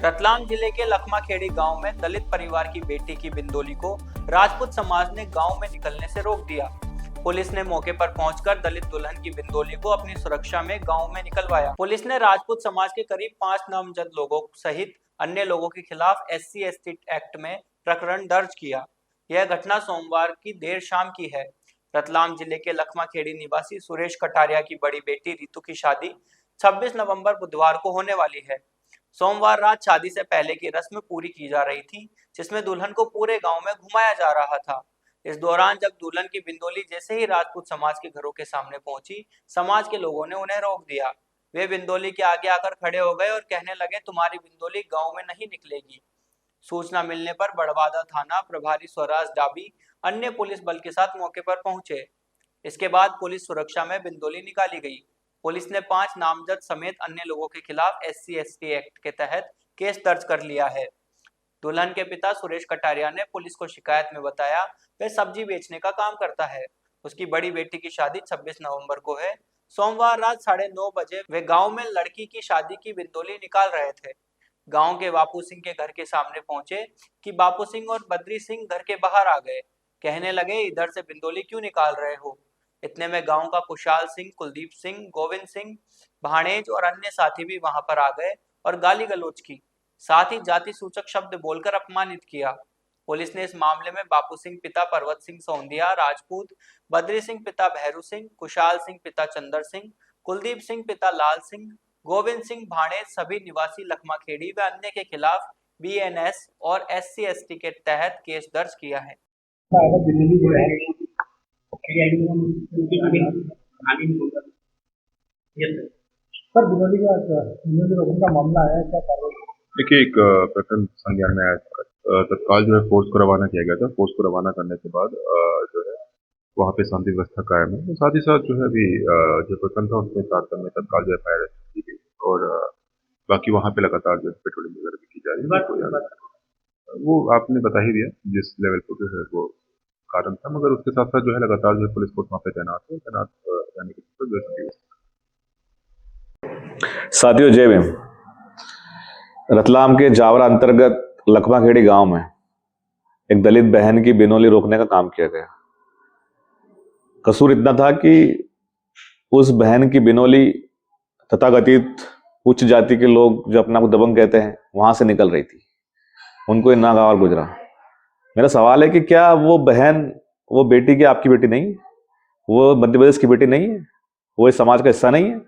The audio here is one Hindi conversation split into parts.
रतलाम जिले के लखमाखेड़ी गांव में दलित परिवार की बेटी की बिंदोली को राजपूत समाज ने गांव में निकलने से रोक दिया। पुलिस ने मौके पर पहुंचकर दलित दुल्हन की बिंदोली को अपनी सुरक्षा में गांव में निकलवाया। पुलिस ने राजपूत समाज के करीब 5 नामजद लोगों सहित अन्य लोगों के खिलाफ SC/ST एक्ट में प्रकरण दर्ज किया। यह घटना सोमवार की देर शाम की है। रतलाम जिले के लखमाखेड़ी निवासी सुरेश कटारिया की बड़ी बेटी रितु की शादी 26 नवंबर बुधवार को होने वाली है। सोमवार रात शादी से पहले की रस्म पूरी की जा रही थी, जिसमें दुल्हन को पूरे गांव में घुमाया जा रहा था। इस दौरान जब दुल्हन की बिंदोली जैसे ही राजपूत समाज के घरों के सामने पहुंची, समाज के लोगों ने उन्हें रोक दिया। वे बिंदोली के आगे आकर खड़े हो गए और कहने लगे, तुम्हारी बिंदोली गांव में नहीं निकलेगी। सूचना मिलने पर बड़वादा थाना प्रभारी स्वराज डाबी अन्य पुलिस बल के साथ मौके पर पहुंचे। इसके बाद पुलिस सुरक्षा में बिंदोली निकाली गई। पुलिस ने 5 नामजद समेत अन्य लोगों के खिलाफ SC/ST एक्ट के तहत केस दर्ज कर लिया है। दुल्हन के पिता सुरेश कटारिया ने पुलिस को शिकायत में बताया, वह सब्जी बेचने का काम करता है। उसकी बड़ी बेटी की शादी 26 नवंबर को है। सोमवार रात 9:30 बजे वे गांव में लड़की की शादी की बिंदोली निकाल रहे थे। गांव के बापू सिंह के घर के सामने पहुंचे कि बापू सिंह और बद्री सिंह घर के बाहर आ गए। कहने लगे, इधर से बिंदोली क्यों निकाल रहे हो। इतने में गांव का कुशाल सिंह, कुलदीप सिंह, गोविंद सिंह, भाणेज और अन्य साथी भी वहां पर आ गए और गाली गलौज की, साथ ही जाति सूचक शब्द बोलकर अपमानित किया। पुलिस ने इस मामले में बापू सिंह पिता पर्वत सिंह सोंदिया राजपूत, बद्री सिंह पिता भैरू सिंह, कुशाल सिंह पिता चंदर सिंह, कुलदीप सिंह पिता लाल सिंह, गोविंद सिंह भाणेज सभी निवासी लखमाखेड़ी व अन्य के खिलाफ BNS और SC/ST के तहत केस दर्ज किया है। सर बिनोली का मामला आया, क्या कार्रवाई? देखिए, एक प्रकरण संज्ञान में आया था। तत्काल जो है फोर्स को रवाना किया गया था। फोर्स को रवाना करने के बाद जो है वहाँ पे शांति व्यवस्था कायम है। साथ ही साथ जो है अभी जो प्रकरण था उसके साथ में तत्काल जो FIR की गई और बाकी वहाँ पे लगातार जो पेट्रोलिंग वगैरह भी की जा रही है। वो आपने बता ही दिया जिस लेवल पर जो है वो कारण था, मगर उसके साथ साथ जो है लगातार जो है पुलिस फोर्स वहाँ पे तैनात रहने की साथियों, जय भीम। रतलाम के जावरा अंतर्गत लखमाखेड़ी गांव में एक दलित बहन की बिनोली रोकने का काम किया गया। कसूर इतना था कि उस बहन की बिनोली तथाकथित उच्च जाति के लोग जो अपना को दबंग कहते हैं वहां से निकल रही थी। उनको नागवार गुजरा। मेरा सवाल है कि क्या वो बहन, वो बेटी की आपकी बेटी नहीं, वो मध्य प्रदेश की बेटी नहीं है, वो इस समाज का हिस्सा नहीं है?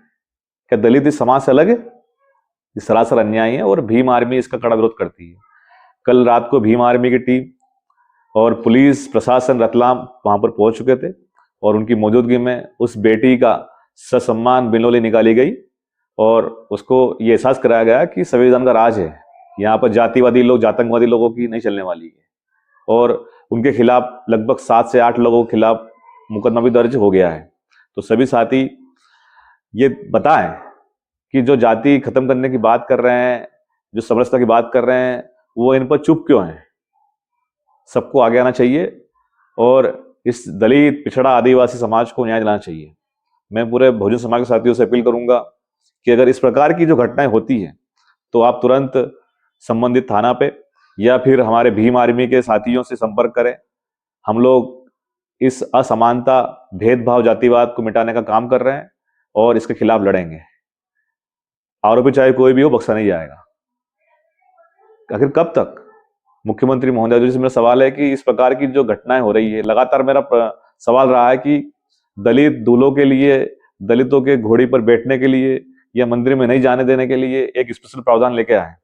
क्या दलित इस समाज से अलग है? ये सरासर अन्याय है और भीम आर्मी इसका कड़ा विरोध करती है। कल रात को भीम आर्मी की टीम और पुलिस प्रशासन रतलाम वहां पर पहुंच चुके थे और उनकी मौजूदगी में उस बेटी का ससम्मान बिनोली निकाली गई और उसको ये एहसास कराया गया कि संविधान का राज है, यहाँ पर जातिवादी लोग, जातंकवादी लोगों की नहीं चलने वाली है। और उनके खिलाफ लगभग 7 से 8 लोगों के खिलाफ मुकदमा भी दर्ज हो गया है। तो सभी साथी ये बताएं कि जो जाति खत्म करने की बात कर रहे हैं, जो समरसता की बात कर रहे हैं, वो इन पर चुप क्यों हैं? सबको आगे आना चाहिए और इस दलित, पिछड़ा, आदिवासी समाज को न्याय दिलाना चाहिए। मैं पूरे बहुजन समाज के साथियों से अपील करूंगा कि अगर इस प्रकार की जो घटनाएं होती हैं तो आप तुरंत संबंधित थाना पे या फिर हमारे भीम आर्मी के साथियों से संपर्क करें। हम लोग इस असमानता, भेदभाव, जातिवाद को मिटाने का काम कर रहे हैं और इसके खिलाफ लड़ेंगे। आरोपी चाहे कोई भी हो, बख्शा नहीं जाएगा। आखिर कब तक? मुख्यमंत्री महोदय जी से मेरा सवाल है कि इस प्रकार की जो घटनाएं हो रही है, लगातार मेरा सवाल रहा है कि दलित दूल्हों के लिए, दलितों के घोड़ी पर बैठने के लिए या मंदिर में नहीं जाने देने के लिए एक स्पेशल प्रावधान लेके आए,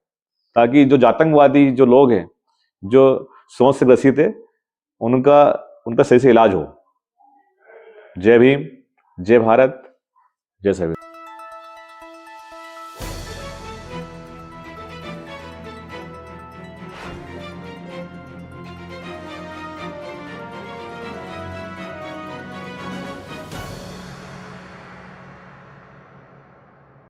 ताकि जो जातंकवादी जो लोग हैं, जो सोच से ग्रसित है, उनका सही से इलाज हो। जय भीम, जय भारत, जय संविधान।